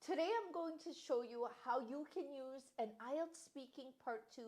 Today I'm going to show you how you can use an IELTS Speaking Part 2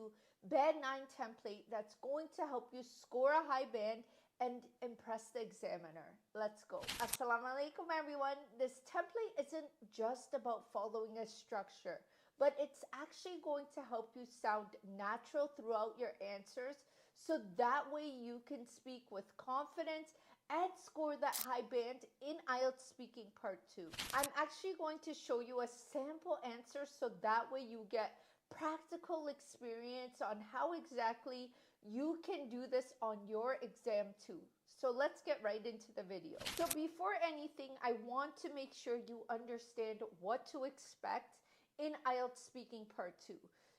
Band 9 template that's going to help you score a high band and impress the examiner. Let's go. Assalamu alaikum everyone. This template isn't just about following a structure, but it's actually going to help you sound natural throughout your answers so that way you can speak with confidence and score that high band in IELTS Speaking Part 2. I'm actually going to show you a sample answer so that way you get practical experience on how exactly you can do this on your exam too. So let's get right into the video. So before anything, I want to make sure you understand what to expect in IELTS Speaking Part 2.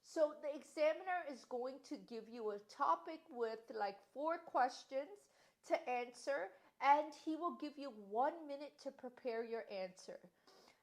So the examiner is going to give you a topic with like 4 questions to answer, and he will give you 1 minute to prepare your answer.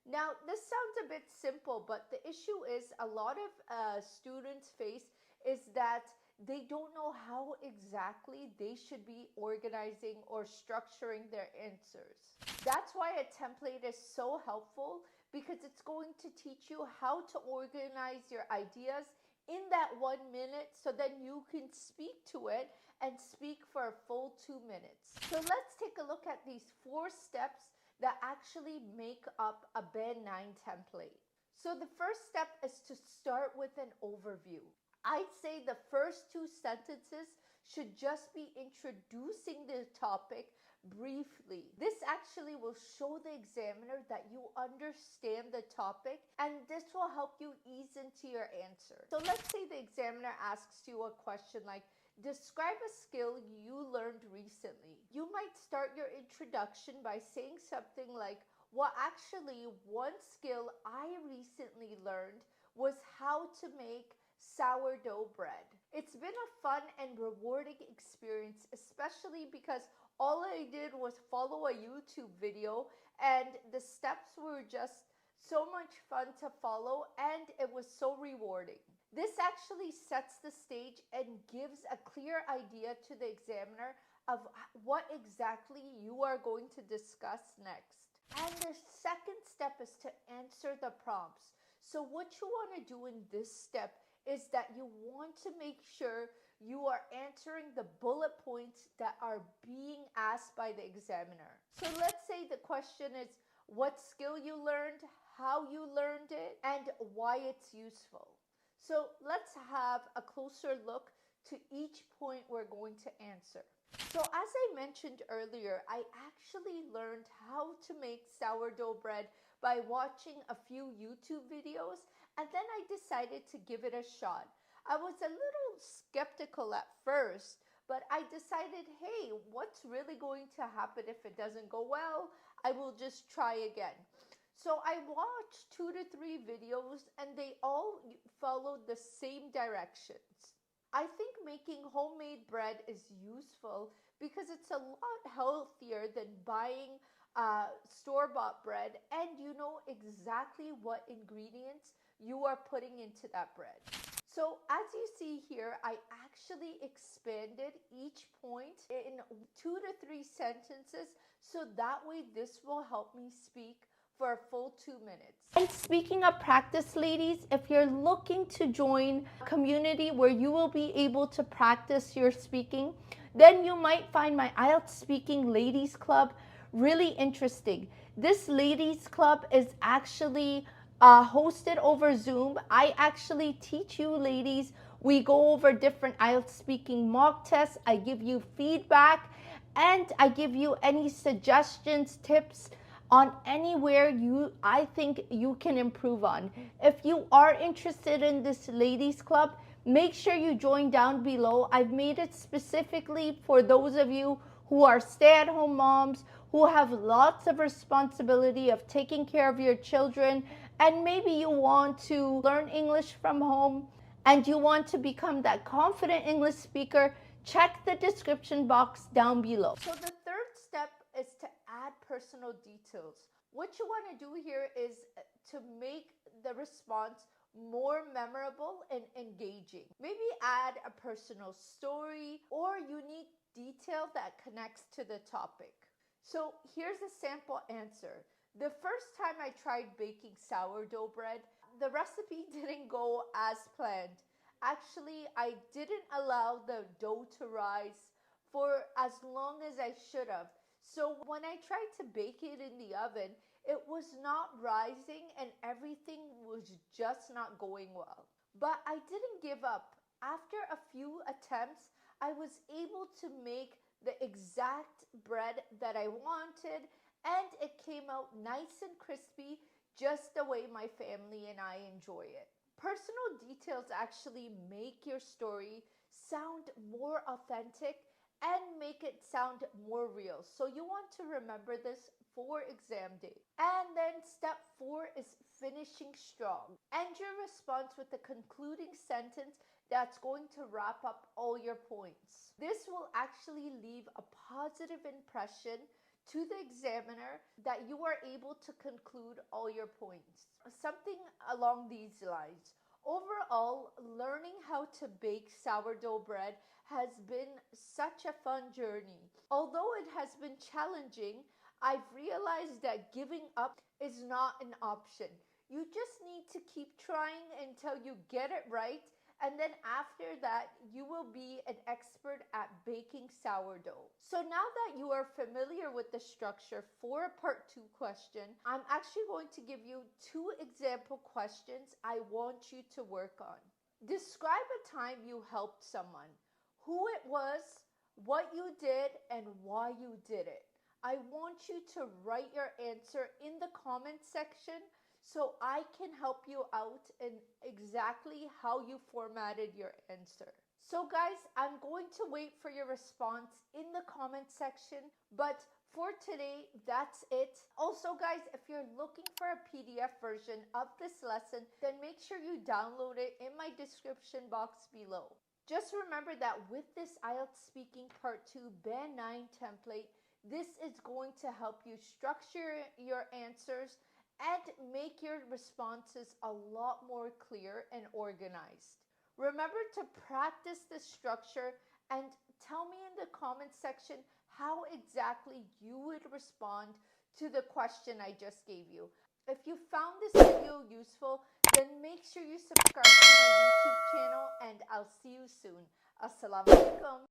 Now, this sounds a bit simple, but the issue is a lot of students face is that they don't know how exactly they should be organizing or structuring their answers. That's why a template is so helpful, because it's going to teach you how to organize your ideas in that 1 minute so then you can speak to it and speak for a full 2 minutes. So let's take a look at these 4 steps that actually make up a Band 9 template. So the first step is to start with an overview. I'd say the first 2 sentences should just be introducing the topic briefly. This actually will show the examiner that you understand the topic, and this will help you ease into your answer. So let's say the examiner asks you a question like, describe a skill you learned recently. You might start your introduction by saying something like, well, actually, one skill I recently learned was how to make sourdough bread. It's been a fun and rewarding experience, especially because all I did was follow a YouTube video and the steps were just so much fun to follow and it was so rewarding. This actually sets the stage and gives a clear idea to the examiner of what exactly you are going to discuss next. And the second step is to answer the prompts. So what you want to do in this step is that you want to make sure you are answering the bullet points that are being asked by the examiner. So let's say the question is what skill you learned, how you learned it, and why it's useful. So let's have a closer look to each point we're going to answer. So as I mentioned earlier, I actually learned how to make sourdough bread by watching a few YouTube videos, and then I decided to give it a shot. I was a little skeptical at first, but I decided, hey, what's really going to happen if it doesn't go well? I will just try again. So I watched 2 to 3 videos and they all followed the same directions. I think making homemade bread is useful because it's a lot healthier than buying store-bought bread, and you know exactly what ingredients you are putting into that bread. So as you see here, I actually expanded each point in 2 to 3 sentences so that way this will help me speak for a full 2 minutes. And speaking of practice, ladies, if you're looking to join a community where you will be able to practice your speaking, then you might find my IELTS Speaking Ladies Club really interesting. This ladies club is actually hosted over Zoom. I actually teach you ladies. We go over different IELTS speaking mock tests. I give you feedback and I give you any suggestions, tips on anywhere I think you can improve on. If you are interested in this ladies club, make sure you join down below. I've made it specifically for those of you who are stay-at-home moms, who have lots of responsibility of taking care of your children, and maybe you want to learn English from home and you want to become that confident English speaker. Check the description box down below. So the third step is to add personal details. What you want to do here is to make the response more memorable and engaging. Maybe add a personal story or unique detail that connects to the topic. So here's a sample answer. The first time I tried baking sourdough bread, the recipe didn't go as planned. Actually, I didn't allow the dough to rise for as long as I should have. So when I tried to bake it in the oven, it was not rising and everything was just not going well. But I didn't give up. After a few attempts, I was able to make the exact bread that I wanted, and it came out nice and crispy, just the way my family and I enjoy it. Personal details actually make your story sound more authentic and make it sound more real. So you want to remember this for exam day. And then step 4 is finishing strong. End your response with a concluding sentence that's going to wrap up all your points. This will actually leave a positive impression to the examiner that you are able to conclude all your points. Something along these lines. Overall, learning how to bake sourdough bread has been such a fun journey. Although it has been challenging, I've realized that giving up is not an option. You just need to keep trying until you get it right, and then after that, you will be an expert at baking sourdough. So now that you are familiar with the structure for a part 2 question, I'm actually going to give you 2 example questions I want you to work on. Describe a time you helped someone, who it was, what you did, and why you did it. I want you to write your answer in the comment section so I can help you out in exactly how you formatted your answer. So guys, I'm going to wait for your response in the comment section, but for today, that's it. Also guys, if you're looking for a PDF version of this lesson, then make sure you download it in my description box below. Just remember that with this IELTS Speaking Part 2 Band 9 template, this is going to help you structure your answers and make your responses a lot more clear and organized. Remember to practice this structure and tell me in the comment section how exactly you would respond to the question I just gave you. If you found this video useful, then make sure you subscribe to my YouTube channel and I'll see you soon. Assalamu alaikum.